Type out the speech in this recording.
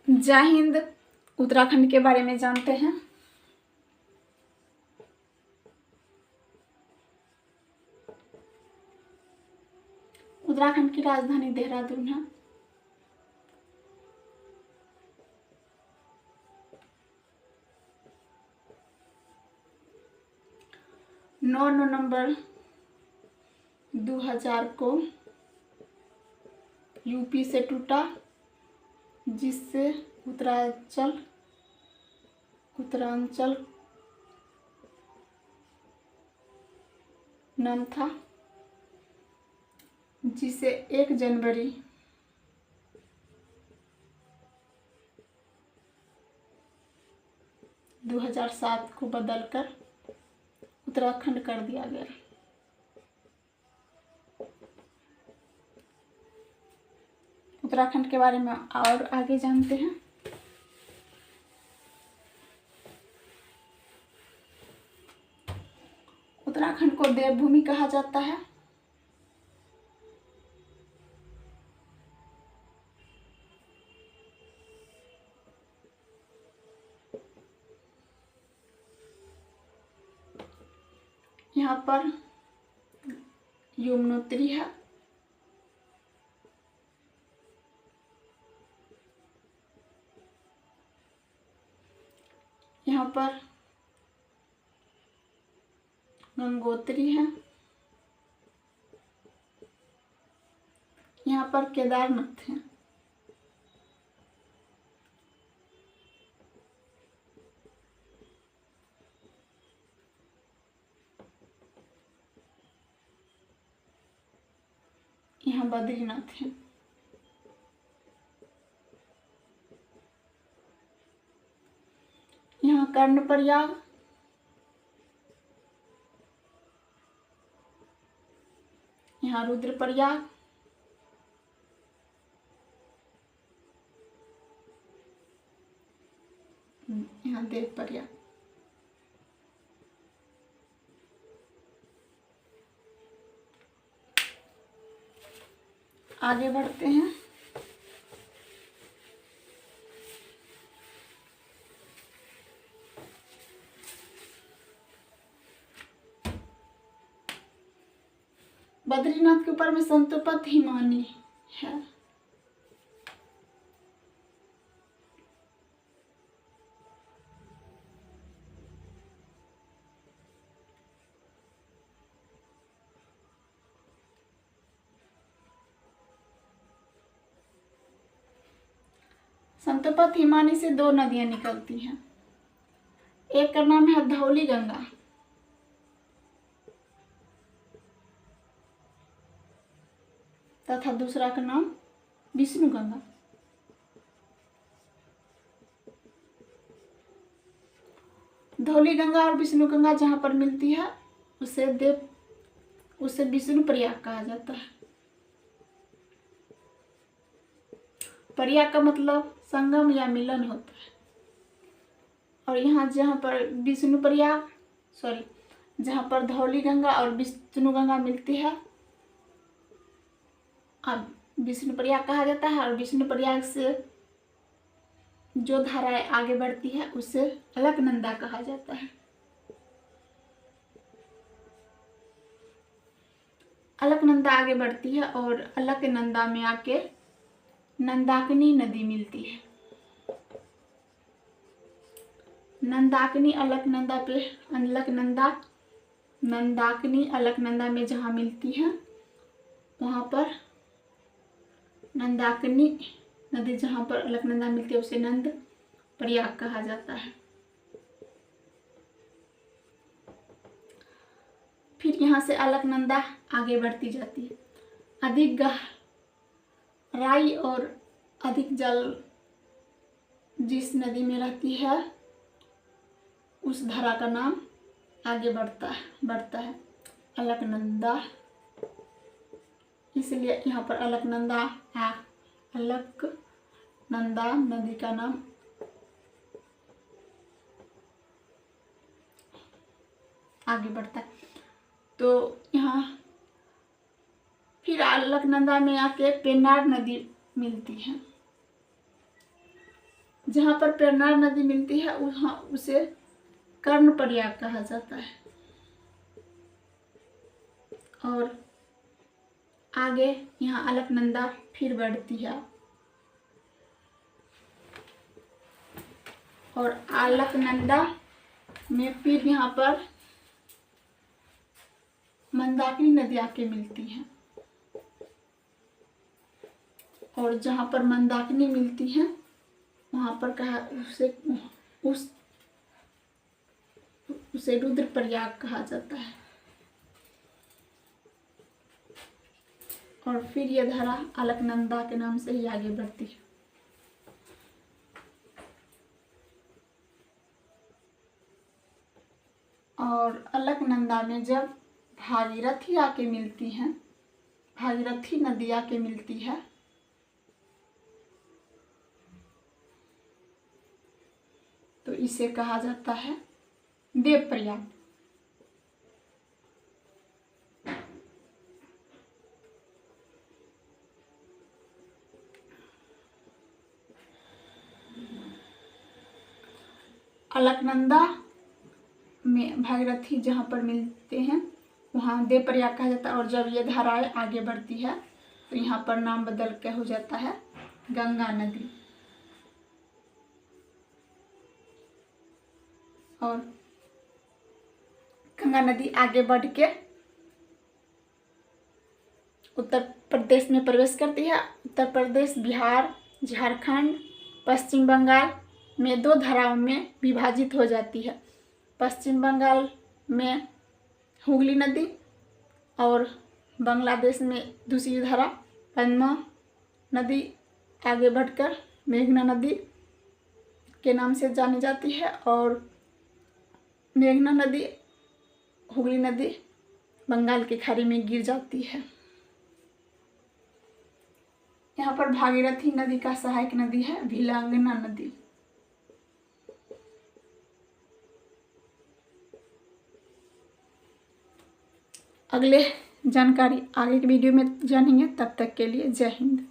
जय हिंद। उत्तराखंड के बारे में जानते हैं। उत्तराखंड की राजधानी देहरादून है। नौ नवंबर 2000 को यूपी से टूटा, जिससे उत्तरांचल नाम था, जिसे 1 जनवरी 2007 को बदलकर उत्तराखंड कर दिया गया। उत्तराखंड के बारे में और आगे जानते हैं। उत्तराखंड को देवभूमि कहा जाता है। यहाँ पर यमुनोत्री है। यहाँ पर गंगोत्री है। यहाँ पर केदारनाथ है। यहाँ बद्रीनाथ है। यहाँ कर्णप्रयाग, यहाँ रुद्रप्रयाग, यहाँ देवप्रयाग। आगे बढ़ते हैं। बद्रीनाथ के ऊपर में संतोपत हिमानी है। संतोपत हिमानी से 2 नदियां निकलती हैं। एक का नाम है धौली गंगा, तथा दूसरा का नाम विष्णु गंगा। धौली गंगा और विष्णु गंगा जहाँ पर मिलती है उसे विष्णु प्रयाग कहा जाता है। प्रयाग का मतलब संगम या मिलन होता है। और यहाँ जहाँ पर धौली गंगा और विष्णु गंगा मिलती है, अब विष्णु प्रयाग कहा जाता है। और विष्णु प्रयाग से जो धाराएं आगे बढ़ती है उसे अलकनंदा कहा जाता है। अलकनंदा आगे बढ़ती है और अलकनंदा में आके नंदाकिनी नदी मिलती है। नंदाकिनी अलकनंदा पे नंदाकिनी अलकनंदा में जहाँ मिलती है वहाँ पर नंदाकिनी नदी जहाँ पर अलकनंदा मिलती है उसे नंद प्रयाग कहा जाता है। फिर यहाँ से अलकनंदा आगे बढ़ती जाती है। अधिक गहराई और अधिक जल जिस नदी में रहती है उस धारा का नाम आगे बढ़ता है अलकनंदा। इसलिए यहाँ पर अलकनंदा नदी का नाम आगे बढ़ता है। तो यहाँ फिर अलकनंदा में आके पेन्नार नदी मिलती है। जहाँ पर प्रेरणा नदी मिलती है वहाँ उसे कर्ण प्रयाग कहा जाता है। और आगे यहाँ अलकनंदा फिर बढ़ती है और अलकनंदा में फिर यहाँ पर मंदाकिनी नदी आके मिलती है। और जहाँ पर मंदाकिनी मिलती है वहाँ पर कहा उसे रुद्र प्रयाग कहा जाता है। और फिर यह धारा अलकनंदा के नाम से ही आगे बढ़ती है। और अलकनंदा में जब भागीरथी आके मिलती है, भागीरथी नदी आके मिलती है, तो इसे कहा जाता है देवप्रयाग। अलकनंदा में भागीरथी जहाँ पर मिलते हैं वहाँ देवप्रयाग कहा जाता है। और जब ये धाराएं आगे बढ़ती है तो यहाँ पर नाम बदल के हो जाता है गंगा नदी। और गंगा नदी आगे बढ़ के उत्तर प्रदेश में प्रवेश करती है। उत्तर प्रदेश, बिहार, झारखंड, पश्चिम बंगाल में 2 धाराओं में विभाजित हो जाती है। पश्चिम बंगाल में हुगली नदी और बांग्लादेश में दूसरी धारा पद्मा नदी आगे बढ़कर मेघना नदी के नाम से जानी जाती है। और मेघना नदी, हुगली नदी बंगाल की खाड़ी में गिर जाती है। यहाँ पर भागीरथी नदी का सहायक नदी है भिलांगना नदी। अगले जानकारी आगे के वीडियो में जानेंगे। तब तक के लिए जय हिंद।